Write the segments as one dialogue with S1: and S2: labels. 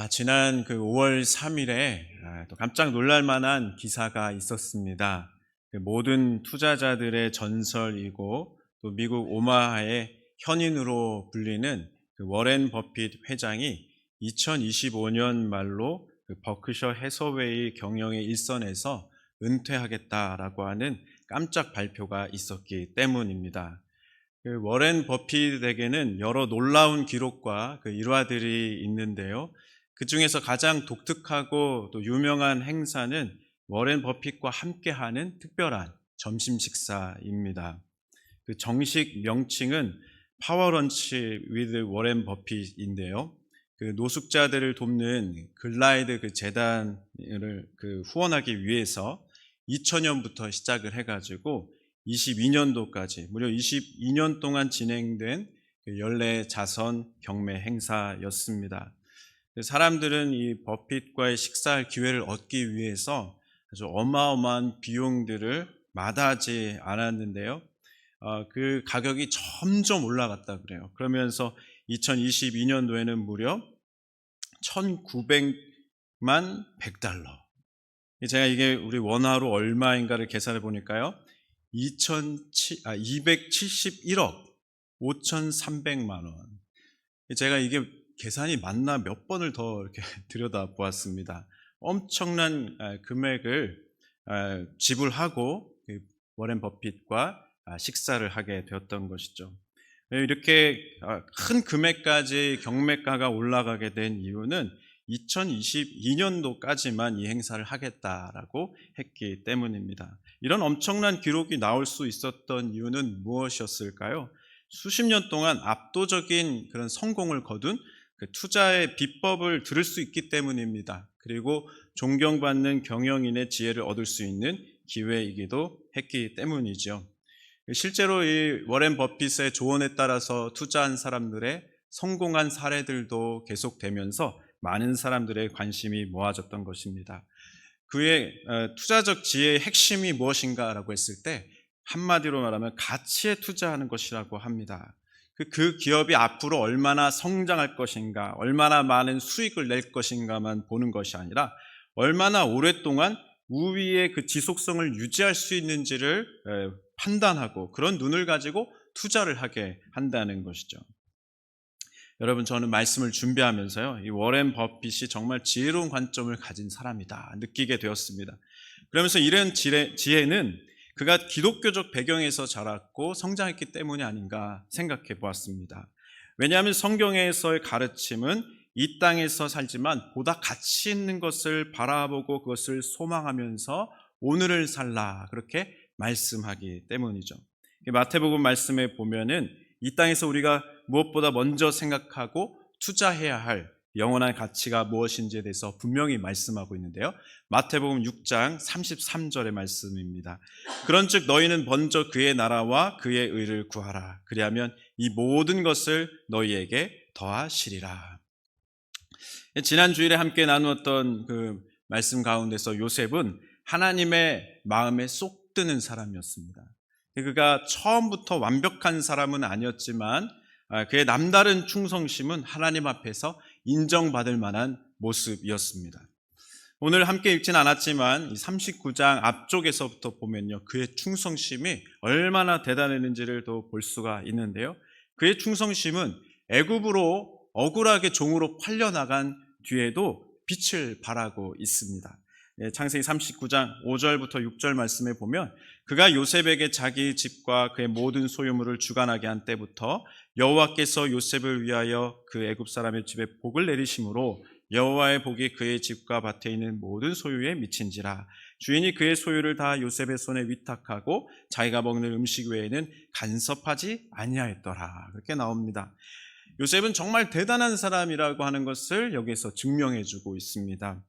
S1: 지난 5월 3일에 또 깜짝 놀랄 만한 기사가 있었습니다. 모든 투자자들의 전설이고 또 미국 오마하의 현인으로 불리는 워렌 버핏 회장이 2025년 말로 버크셔 해서웨이 경영의 일선에서 은퇴하겠다라고 하는 깜짝 발표가 있었기 때문입니다. 워렌 버핏에게는 여러 놀라운 기록과 일화들이 있는데요. 그 중에서 가장 독특하고 또 유명한 행사는 워렌 버핏과 함께하는 특별한 점심 식사입니다. 그 정식 명칭은 파워런치 위드 워렌 버핏인데요. 그 노숙자들을 돕는 글라이드 재단을 후원하기 위해서 2000년부터 시작을 해가지고 22년도까지 무려 22년 동안 진행된 연례 자선 경매 행사였습니다. 사람들은 이 버핏과의 식사할 기회를 얻기 위해서 아주 어마어마한 비용들을 마다하지 않았는데요. 그 가격이 점점 올라갔다 그래요. 그러면서 2022년도에는 무려 1900만 100달러. 제가 이게 우리 원화로 얼마인가를 계산해 보니까요. 271억 5,300만 원. 제가 이게 계산이 맞나 몇 번을 더 이렇게 들여다 보았습니다. 엄청난 금액을 지불하고 워렌 버핏과 식사를 하게 되었던 것이죠. 이렇게 큰 금액까지 경매가가 올라가게 된 이유는 2022년도까지만 이 행사를 하겠다라고 했기 때문입니다. 이런 엄청난 기록이 나올 수 있었던 이유는 무엇이었을까요? 수십 년 동안 압도적인 그런 성공을 거둔 그 투자의 비법을 들을 수 있기 때문입니다. 그리고 존경받는 경영인의 지혜를 얻을 수 있는 기회이기도 했기 때문이죠. 실제로 이 워렌 버핏의 조언에 따라서 투자한 사람들의 성공한 사례들도 계속되면서 많은 사람들의 관심이 모아졌던 것입니다. 그의 투자적 지혜의 핵심이 무엇인가라고 했을 때 한마디로 말하면 가치에 투자하는 것이라고 합니다. 그 기업이 앞으로 얼마나 성장할 것인가, 얼마나 많은 수익을 낼 것인가만 보는 것이 아니라 얼마나 오랫동안 우위의 그 지속성을 유지할 수 있는지를 판단하고 그런 눈을 가지고 투자를 하게 한다는 것이죠. 여러분, 저는 말씀을 준비하면서요, 이 워렌 버핏이 정말 지혜로운 관점을 가진 사람이다 느끼게 되었습니다. 그러면서 이런 지혜는 그가 기독교적 배경에서 자랐고 성장했기 때문이 아닌가 생각해 보았습니다. 왜냐하면 성경에서의 가르침은 이 땅에서 살지만 보다 가치 있는 것을 바라보고 그것을 소망하면서 오늘을 살라 그렇게 말씀하기 때문이죠. 마태복음 말씀에 보면은 이 땅에서 우리가 무엇보다 먼저 생각하고 투자해야 할 영원한 가치가 무엇인지에 대해서 분명히 말씀하고 있는데요. 마태복음 6장 33절의 말씀입니다. 그런즉 너희는 먼저 그의 나라와 그의 의를 구하라. 그리하면 이 모든 것을 너희에게 더하시리라. 지난 주일에 함께 나누었던 그 말씀 가운데서 요셉은 하나님의 마음에 쏙 드는 사람이었습니다. 그가 처음부터 완벽한 사람은 아니었지만 그의 남다른 충성심은 하나님 앞에서 인정받을 만한 모습이었습니다. 오늘 함께 읽진 않았지만 39장 앞쪽에서부터 보면요, 그의 충성심이 얼마나 대단했는지를 또 볼 수가 있는데요. 그의 충성심은 애굽으로 억울하게 종으로 팔려나간 뒤에도 빛을 발하고 있습니다. 창세기 39장 5절부터 6절 말씀에 보면 그가 요셉에게 자기 집과 그의 모든 소유물을 주관하게 한 때부터 여호와께서 요셉을 위하여 그 애굽 사람의 집에 복을 내리심으로 여호와의 복이 그의 집과 밭에 있는 모든 소유에 미친지라. 주인이 그의 소유를 다 요셉의 손에 위탁하고 자기가 먹는 음식 외에는 간섭하지 아니하였더라. 그렇게 나옵니다. 요셉은 정말 대단한 사람이라고 하는 것을 여기서 증명해 주고 있습니다.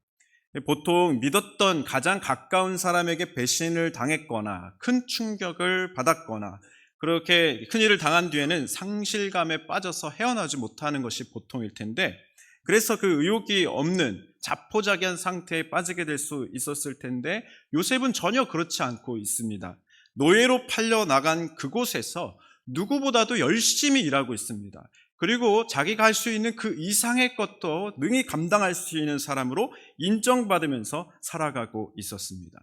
S1: 보통 믿었던 가장 가까운 사람에게 배신을 당했거나 큰 충격을 받았거나 그렇게 큰일을 당한 뒤에는 상실감에 빠져서 헤어나지 못하는 것이 보통일 텐데, 그래서 그 의욕이 없는 자포자기한 상태에 빠지게 될 수 있었을 텐데 요셉은 전혀 그렇지 않고 있습니다. 노예로 팔려나간 그곳에서 누구보다도 열심히 일하고 있습니다. 그리고 자기가 할 수 있는 그 이상의 것도 능히 감당할 수 있는 사람으로 인정받으면서 살아가고 있었습니다.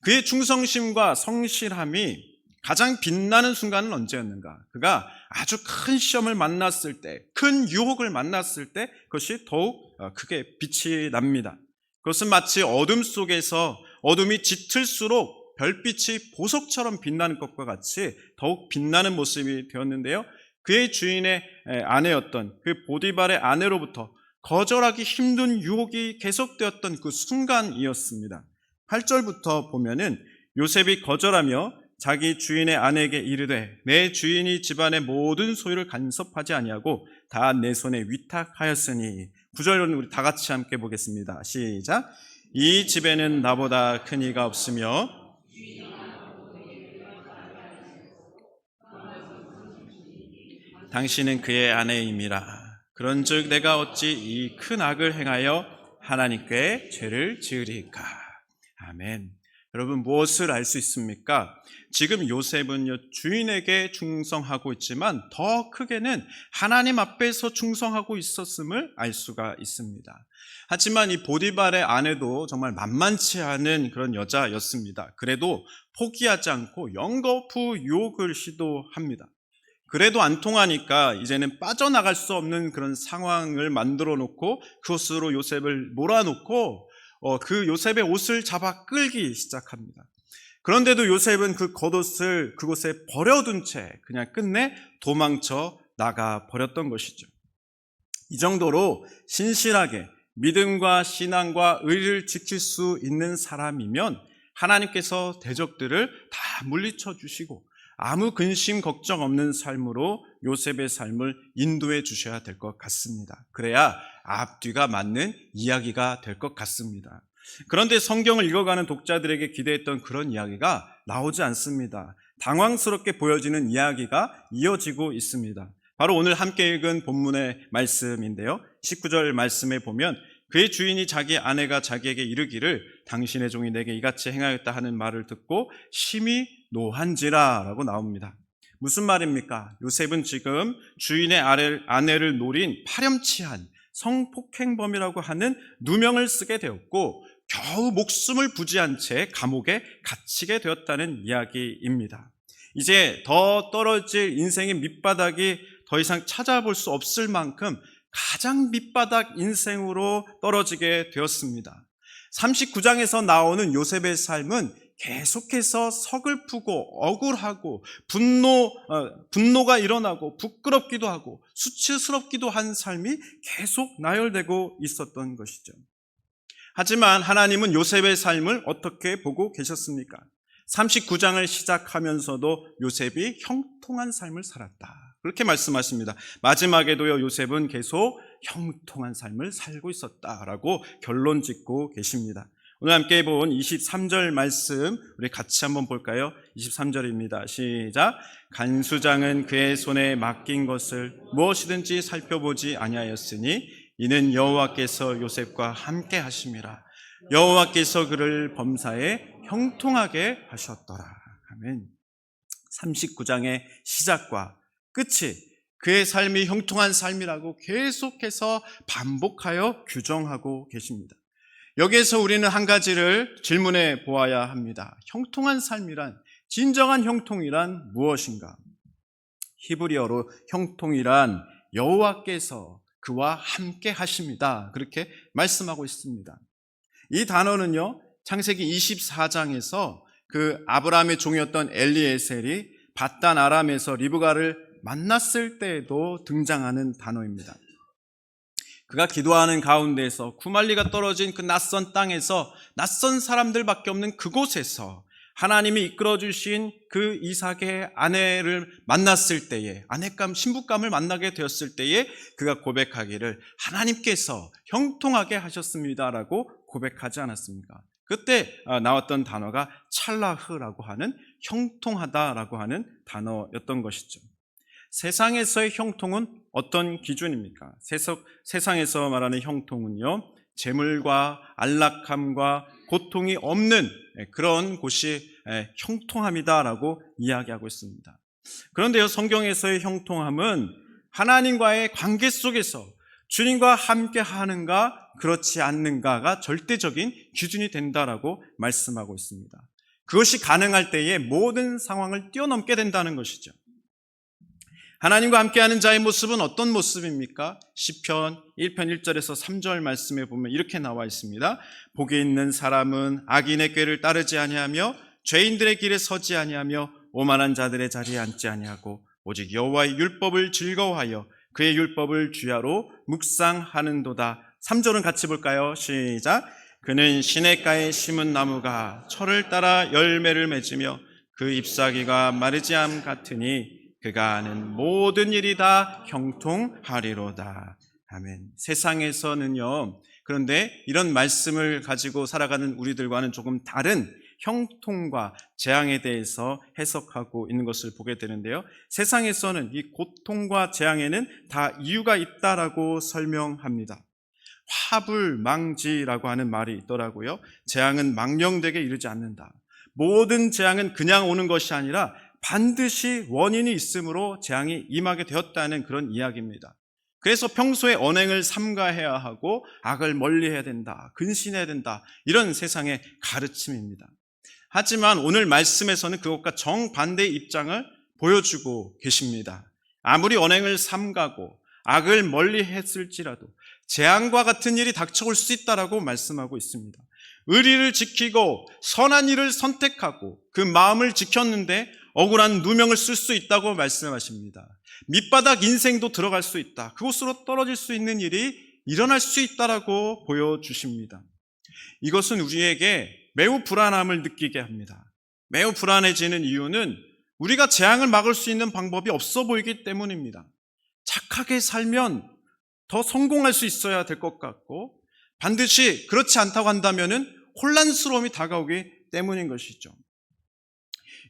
S1: 그의 충성심과 성실함이 가장 빛나는 순간은 언제였는가? 그가 아주 큰 시험을 만났을 때, 큰 유혹을 만났을 때 그것이 더욱 크게 빛이 납니다. 그것은 마치 어둠 속에서 어둠이 짙을수록 별빛이 보석처럼 빛나는 것과 같이 더욱 빛나는 모습이 되었는데요. 그의 주인의 아내였던 그 보디발의 아내로부터 거절하기 힘든 유혹이 계속되었던 그 순간이었습니다. 8절부터 보면은 요셉이 거절하며 자기 주인의 아내에게 이르되 내 주인이 집안의 모든 소유를 간섭하지 아니하고 다 내 손에 위탁하였으니 9절은 우리 다 같이 함께 보겠습니다. 시작. 이 집에는 나보다 큰 이가 없으며 당신은 그의 아내임이라. 그런즉 내가 어찌 이 큰 악을 행하여 하나님께 죄를 지으리까. 아멘. 여러분, 무엇을 알 수 있습니까? 지금 요셉은요, 주인에게 충성하고 있지만 더 크게는 하나님 앞에서 충성하고 있었음을 알 수가 있습니다. 하지만 이 보디발의 아내도 정말 만만치 않은 그런 여자였습니다. 그래도 포기하지 않고 연거푸 유혹을 시도합니다. 그래도 안 통하니까 이제는 빠져나갈 수 없는 그런 상황을 만들어 놓고 그것으로 요셉을 몰아놓고 그 요셉의 옷을 잡아 끌기 시작합니다. 그런데도 요셉은 그 겉옷을 그곳에 버려둔 채 그냥 끝내 도망쳐 나가 버렸던 것이죠. 이 정도로 신실하게 믿음과 신앙과 의를 지킬 수 있는 사람이면 하나님께서 대적들을 다 물리쳐 주시고 아무 근심 걱정 없는 삶으로 요셉의 삶을 인도해 주셔야 될 것 같습니다. 그래야 앞뒤가 맞는 이야기가 될 것 같습니다. 그런데 성경을 읽어가는 독자들에게 기대했던 그런 이야기가 나오지 않습니다. 당황스럽게 보여지는 이야기가 이어지고 있습니다. 바로 오늘 함께 읽은 본문의 말씀인데요. 19절 말씀에 보면 그의 주인이 자기 아내가 자기에게 이르기를 당신의 종이 내게 이같이 행하였다 하는 말을 듣고 심히 노한지라 라고 나옵니다. 무슨 말입니까? 요셉은 지금 주인의 아내를 노린 파렴치한 성폭행범이라고 하는 누명을 쓰게 되었고 겨우 목숨을 부지한 채 감옥에 갇히게 되었다는 이야기입니다. 이제 더 떨어질 인생의 밑바닥이 더 이상 찾아볼 수 없을 만큼 가장 밑바닥 인생으로 떨어지게 되었습니다. 39장에서 나오는 요셉의 삶은 계속해서 서글프고 억울하고 분노가 일어나고 부끄럽기도 하고 수치스럽기도 한 삶이 계속 나열되고 있었던 것이죠. 하지만 하나님은 요셉의 삶을 어떻게 보고 계셨습니까? 39장을 시작하면서도 요셉이 형통한 삶을 살았다. 그렇게 말씀하십니다. 마지막에도요, 요셉은 계속 형통한 삶을 살고 있었다라고 결론 짓고 계십니다. 오늘 함께 본 23절 말씀 우리 같이 한번 볼까요? 23절입니다. 시작. 간수장은 그의 손에 맡긴 것을 무엇이든지 살펴보지 아니하였으니 이는 여호와께서 요셉과 함께 하심이라. 여호와께서 그를 범사에 형통하게 하셨더라. 아멘. 39장의 시작과 끝이 그의 삶이 형통한 삶이라고 계속해서 반복하여 규정하고 계십니다. 여기에서 우리는 한 가지를 질문해 보아야 합니다. 형통한 삶이란, 진정한 형통이란 무엇인가? 히브리어로 형통이란 여호와께서 그와 함께 하십니다. 그렇게 말씀하고 있습니다. 이 단어는요, 창세기 24장에서 그 아브라함의 종이었던 엘리에셀이 밧단 아람에서 리브가를 만났을 때에도 등장하는 단어입니다. 그가 기도하는 가운데에서 구말리가 떨어진 그 낯선 땅에서 낯선 사람들밖에 없는 그곳에서 하나님이 이끌어주신 그 이삭의 아내를 만났을 때에, 아내감, 신부감을 만나게 되었을 때에 그가 고백하기를 하나님께서 형통하게 하셨습니다라고 고백하지 않았습니까? 그때 나왔던 단어가 찰라흐라고 하는 형통하다라고 하는 단어였던 것이죠. 세상에서의 형통은 어떤 기준입니까? 세상에서 말하는 형통은요, 재물과 안락함과 고통이 없는 그런 곳이 형통함이다라고 이야기하고 있습니다. 그런데요, 성경에서의 형통함은 하나님과의 관계 속에서 주님과 함께 하는가 그렇지 않는가가 절대적인 기준이 된다라고 말씀하고 있습니다. 그것이 가능할 때에 모든 상황을 뛰어넘게 된다는 것이죠. 하나님과 함께하는 자의 모습은 어떤 모습입니까? 시편 1편 1절에서 3절 말씀에 보면 이렇게 나와 있습니다. 복이 있는 사람은 악인의 꾀를 따르지 아니하며 죄인들의 길에 서지 아니하며 오만한 자들의 자리에 앉지 아니하고 오직 여호와의 율법을 즐거워하여 그의 율법을 주야로 묵상하는도다. 3절은 같이 볼까요? 시작. 그는 시냇가에 심은 나무가 철을 따라 열매를 맺으며 그 잎사귀가 마르지 않음 같으니 그가 하는 모든 일이 다 형통하리로다. 아멘. 세상에서는요, 그런데 이런 말씀을 가지고 살아가는 우리들과는 조금 다른 형통과 재앙에 대해서 해석하고 있는 것을 보게 되는데요. 세상에서는 이 고통과 재앙에는 다 이유가 있다라고 설명합니다. 화불망지라고 하는 말이 있더라고요. 재앙은 망령되게 이르지 않는다. 모든 재앙은 그냥 오는 것이 아니라 반드시 원인이 있으므로 재앙이 임하게 되었다는 그런 이야기입니다. 그래서 평소에 언행을 삼가해야 하고 악을 멀리해야 된다, 근신해야 된다, 이런 세상의 가르침입니다. 하지만 오늘 말씀에서는 그것과 정반대의 입장을 보여주고 계십니다. 아무리 언행을 삼가고 악을 멀리했을지라도 재앙과 같은 일이 닥쳐올 수 있다라고 말씀하고 있습니다. 의리를 지키고 선한 일을 선택하고 그 마음을 지켰는데 억울한 누명을 쓸 수 있다고 말씀하십니다. 밑바닥 인생도 들어갈 수 있다. 그곳으로 떨어질 수 있는 일이 일어날 수 있다라고 보여주십니다. 이것은 우리에게 매우 불안함을 느끼게 합니다. 매우 불안해지는 이유는 우리가 재앙을 막을 수 있는 방법이 없어 보이기 때문입니다. 착하게 살면 더 성공할 수 있어야 될 것 같고 반드시 그렇지 않다고 한다면 혼란스러움이 다가오기 때문인 것이죠.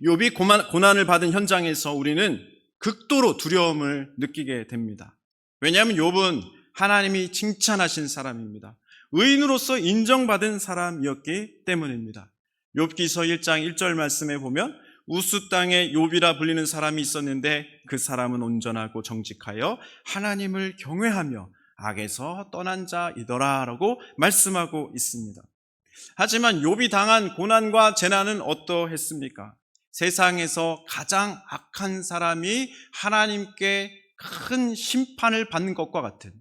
S1: 욥이 고난을 받은 현장에서 우리는 극도로 두려움을 느끼게 됩니다. 왜냐하면 욥은 하나님이 칭찬하신 사람입니다. 의인으로서 인정받은 사람이었기 때문입니다. 욥기서 1장 1절 말씀에 보면 우스 땅에 욥이라 불리는 사람이 있었는데 그 사람은 온전하고 정직하여 하나님을 경외하며 악에서 떠난 자이더라 라고 말씀하고 있습니다. 하지만 욥이 당한 고난과 재난은 어떠했습니까? 세상에서 가장 악한 사람이 하나님께 큰 심판을 받는 것과 같은,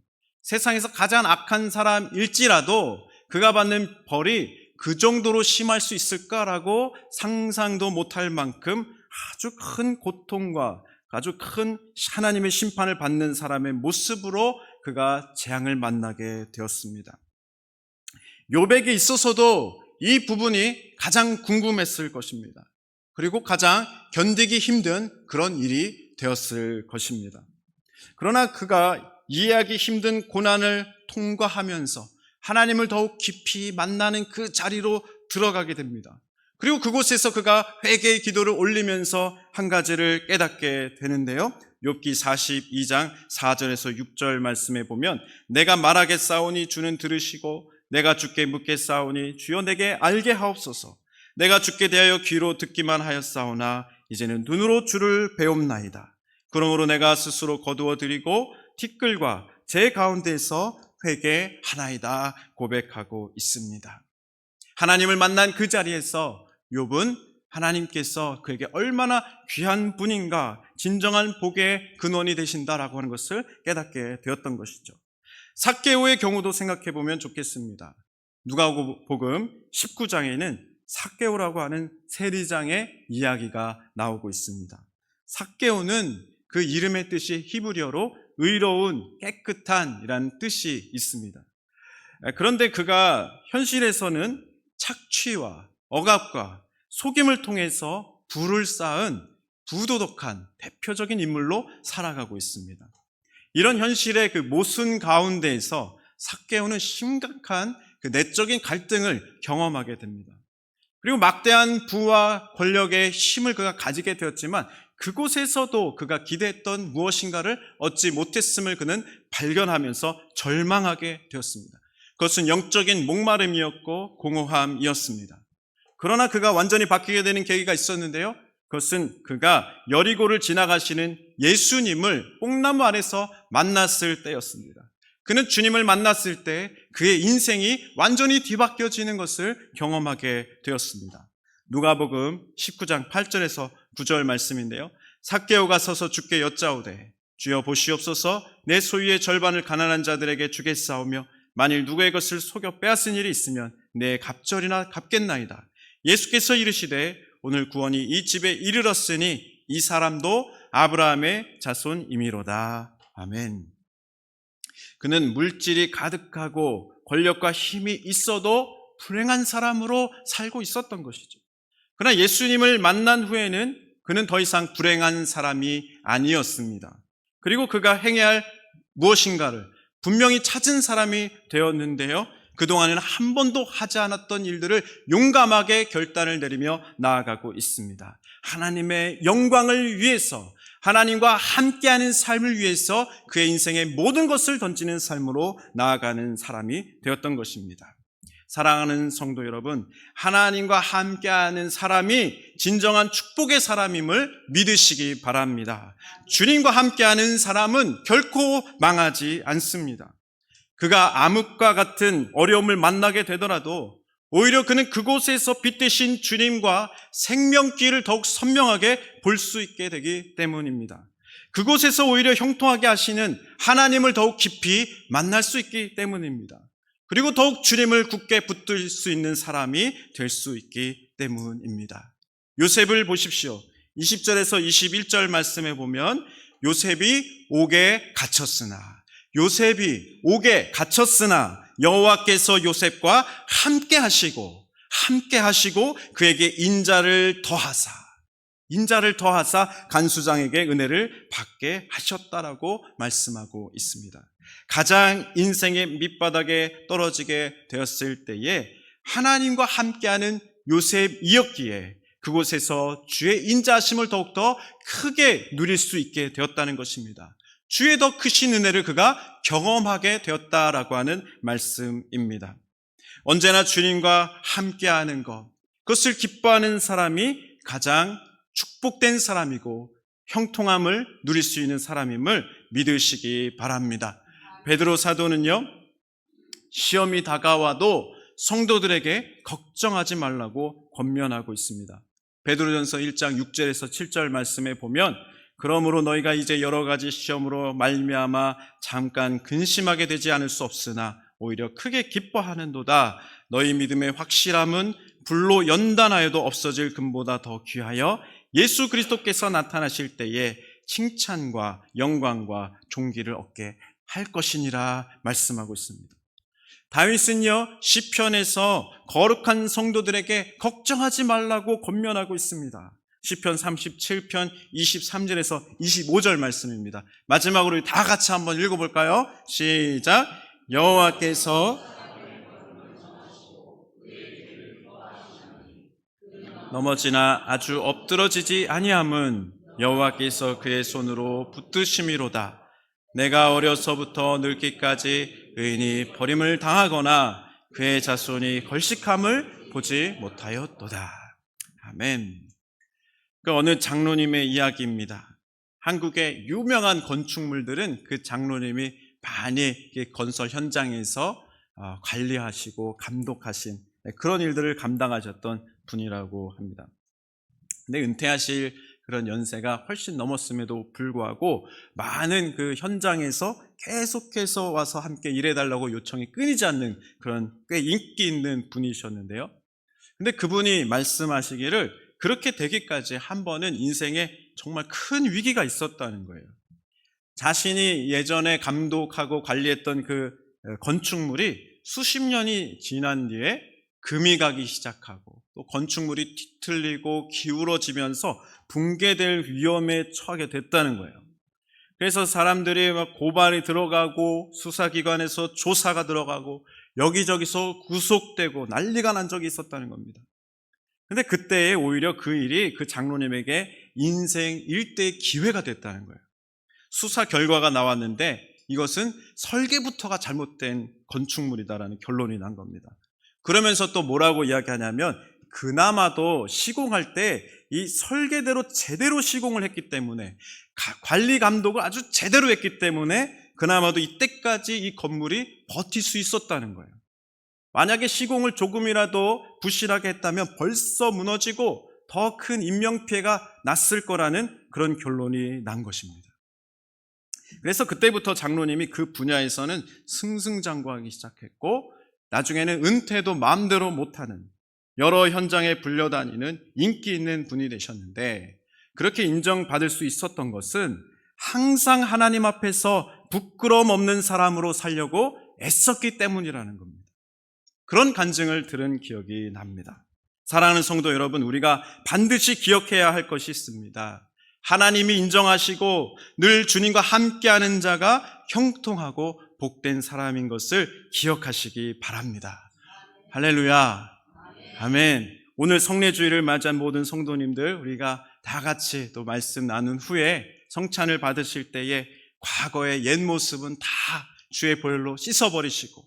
S1: 세상에서 가장 악한 사람일지라도 그가 받는 벌이 그 정도로 심할 수 있을까라고 상상도 못할 만큼 아주 큰 고통과 아주 큰 하나님의 심판을 받는 사람의 모습으로 그가 재앙을 만나게 되었습니다. 욥에게 있어서도 이 부분이 가장 궁금했을 것입니다. 그리고 가장 견디기 힘든 그런 일이 되었을 것입니다. 그러나 그가 이해하기 힘든 고난을 통과하면서 하나님을 더욱 깊이 만나는 그 자리로 들어가게 됩니다. 그리고 그곳에서 그가 회개의 기도를 올리면서 한 가지를 깨닫게 되는데요. 욥기 42장 4절에서 6절 말씀에 보면 내가 말하겠사오니 주는 들으시고 내가 주께 묻겠사오니 주여 내게 알게 하옵소서. 내가 주께 대하여 귀로 듣기만 하였사오나 이제는 눈으로 주를 배움나이다. 그러므로 내가 스스로 거두어 드리고 티끌과 제 가운데에서 회개하나이다 고백하고 있습니다. 하나님을 만난 그 자리에서 욥은 하나님께서 그에게 얼마나 귀한 분인가, 진정한 복의 근원이 되신다라고 하는 것을 깨닫게 되었던 것이죠. 삭개오의 경우도 생각해 보면 좋겠습니다. 누가복음 19장에는 삭개오라고 하는 세리장의 이야기가 나오고 있습니다. 삭개오는 그 이름의 뜻이 히브리어로 의로운, 깨끗한 이라는 뜻이 있습니다. 그런데 그가 현실에서는 착취와 억압과 속임을 통해서 부를 쌓은 부도덕한 대표적인 인물로 살아가고 있습니다. 이런 현실의 그 모순 가운데에서 삭개오는 심각한 그 내적인 갈등을 경험하게 됩니다. 그리고 막대한 부와 권력의 힘을 그가 가지게 되었지만 그곳에서도 그가 기대했던 무엇인가를 얻지 못했음을 그는 발견하면서 절망하게 되었습니다. 그것은 영적인 목마름이었고 공허함이었습니다. 그러나 그가 완전히 바뀌게 되는 계기가 있었는데요. 그것은 그가 여리고를 지나가시는 예수님을 뽕나무 아래서 만났을 때였습니다. 그는 주님을 만났을 때 그의 인생이 완전히 뒤바뀌어지는 것을 경험하게 되었습니다. 누가복음 19장 8절에서 9절 말씀인데요. 삭개오가 서서 주께 여짜오되 주여 보시옵소서, 내 소유의 절반을 가난한 자들에게 주겠사오며 만일 누구의 것을 속여 빼앗은 일이 있으면 내 갑절이나 갚겠나이다. 예수께서 이르시되 오늘 구원이 이 집에 이르렀으니 이 사람도 아브라함의 자손이미로다. 아멘. 그는 물질이 가득하고 권력과 힘이 있어도 불행한 사람으로 살고 있었던 것이죠. 그러나 예수님을 만난 후에는 그는 더 이상 불행한 사람이 아니었습니다. 그리고 그가 행해야 할 무엇인가를 분명히 찾은 사람이 되었는데요. 그동안에는 한 번도 하지 않았던 일들을 용감하게 결단을 내리며 나아가고 있습니다. 하나님의 영광을 위해서, 하나님과 함께하는 삶을 위해서 그의 인생의 모든 것을 던지는 삶으로 나아가는 사람이 되었던 것입니다. 사랑하는 성도 여러분, 하나님과 함께하는 사람이 진정한 축복의 사람임을 믿으시기 바랍니다. 주님과 함께하는 사람은 결코 망하지 않습니다. 그가 암흑과 같은 어려움을 만나게 되더라도 오히려 그는 그곳에서 빛되신 주님과 생명길을 더욱 선명하게 볼 수 있게 되기 때문입니다. 그곳에서 오히려 형통하게 하시는 하나님을 더욱 깊이 만날 수 있기 때문입니다. 그리고 더욱 주님을 굳게 붙들 수 있는 사람이 될 수 있기 때문입니다. 요셉을 보십시오. 20절에서 21절 말씀에 보면 요셉이 옥에 갇혔으나 여호와께서 요셉과 함께 하시고 그에게 인자를 더하사 간수장에게 은혜를 받게 하셨다라고 말씀하고 있습니다. 가장 인생의 밑바닥에 떨어지게 되었을 때에 하나님과 함께하는 요셉이었기에 그곳에서 주의 인자하심을 더욱더 크게 누릴 수 있게 되었다는 것입니다. 주의 더 크신 은혜를 그가 경험하게 되었다라고 하는 말씀입니다. 언제나 주님과 함께하는 것, 그것을 기뻐하는 사람이 가장 축복된 사람이고 형통함을 누릴 수 있는 사람임을 믿으시기 바랍니다. 베드로 사도는요, 시험이 다가와도 성도들에게 걱정하지 말라고 권면하고 있습니다. 베드로전서 1장 6절에서 7절 말씀에 보면 그러므로 너희가 이제 여러 가지 시험으로 말미암아 잠깐 근심하게 되지 않을 수 없으나 오히려 크게 기뻐하는도다. 너희 믿음의 확실함은 불로 연단하여도 없어질 금보다 더 귀하여 예수 그리스도께서 나타나실 때에 칭찬과 영광과 존귀를 얻게 할 것이니라 말씀하고 있습니다. 다윗은요, 시편에서 거룩한 성도들에게 걱정하지 말라고 권면하고 있습니다. 시편 37편 23절에서 25절 말씀입니다. 마지막으로 다 같이 한번 읽어볼까요? 시작. 여호와께서 넘어지나 아주 엎드러지지 아니함은 여호와께서 그의 손으로 붙드심이로다. 내가 어려서부터 늙기까지 의인이 버림을 당하거나 그의 자손이 걸식함을 보지 못하였도다. 아멘. 그 어느 장로님의 이야기입니다. 한국의 유명한 건축물들은 그 장로님이 많이 건설 현장에서 관리하시고 감독하신 그런 일들을 감당하셨던 분이라고 합니다. 근데 은퇴하실 그런 연세가 훨씬 넘었음에도 불구하고 많은 그 현장에서 계속해서 와서 함께 일해달라고 요청이 끊이지 않는 그런 꽤 인기 있는 분이셨는데요. 근데 그분이 말씀하시기를 그렇게 되기까지 한 번은 인생에 정말 큰 위기가 있었다는 거예요. 자신이 예전에 감독하고 관리했던 그 건축물이 수십 년이 지난 뒤에 금이 가기 시작하고 또 건축물이 뒤틀리고 기울어지면서 붕괴될 위험에 처하게 됐다는 거예요. 그래서 사람들이 막 고발이 들어가고 수사기관에서 조사가 들어가고 여기저기서 구속되고 난리가 난 적이 있었다는 겁니다. 근데 그때에 오히려 그 일이 그 장로님에게 인생 일대의 기회가 됐다는 거예요. 수사 결과가 나왔는데 이것은 설계부터가 잘못된 건축물이다라는 결론이 난 겁니다. 그러면서 또 뭐라고 이야기하냐면 그나마도 시공할 때 이 설계대로 제대로 시공을 했기 때문에, 관리 감독을 아주 제대로 했기 때문에 그나마도 이때까지 이 건물이 버틸 수 있었다는 거예요. 만약에 시공을 조금이라도 부실하게 했다면 벌써 무너지고 더 큰 인명피해가 났을 거라는 그런 결론이 난 것입니다. 그래서 그때부터 장로님이 그 분야에서는 승승장구하기 시작했고, 나중에는 은퇴도 마음대로 못하는, 여러 현장에 불려다니는 인기 있는 분이 되셨는데, 그렇게 인정받을 수 있었던 것은 항상 하나님 앞에서 부끄러움 없는 사람으로 살려고 애썼기 때문이라는 겁니다. 그런 간증을 들은 기억이 납니다. 사랑하는 성도 여러분, 우리가 반드시 기억해야 할 것이 있습니다. 하나님이 인정하시고 늘 주님과 함께하는 자가 형통하고 복된 사람인 것을 기억하시기 바랍니다. 할렐루야. 아멘. 오늘 성례주일을 맞이한 모든 성도님들, 우리가 다 같이 또 말씀 나눈 후에 성찬을 받으실 때에 과거의 옛 모습은 다 주의 보혈로 씻어버리시고,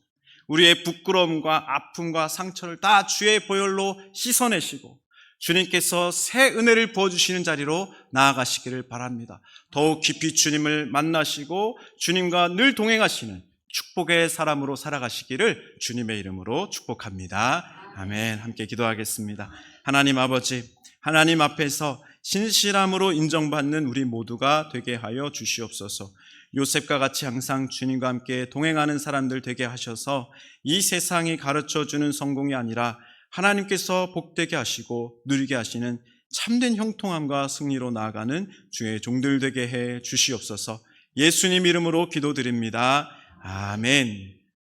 S1: 우리의 부끄러움과 아픔과 상처를 다 주의 보혈로 씻어내시고, 주님께서 새 은혜를 부어주시는 자리로 나아가시기를 바랍니다. 더욱 깊이 주님을 만나시고 주님과 늘 동행하시는 축복의 사람으로 살아가시기를 주님의 이름으로 축복합니다. 아멘. 함께 기도하겠습니다. 하나님 아버지, 하나님 앞에서 신실함으로 인정받는 우리 모두가 되게 하여 주시옵소서. 요셉과 같이 항상 주님과 함께 동행하는 사람들 되게 하셔서 이 세상이 가르쳐주는 성공이 아니라 하나님께서 복되게 하시고 누리게 하시는 참된 형통함과 승리로 나아가는 주의 종들 되게 해 주시옵소서. 예수님 이름으로 기도드립니다. 아멘.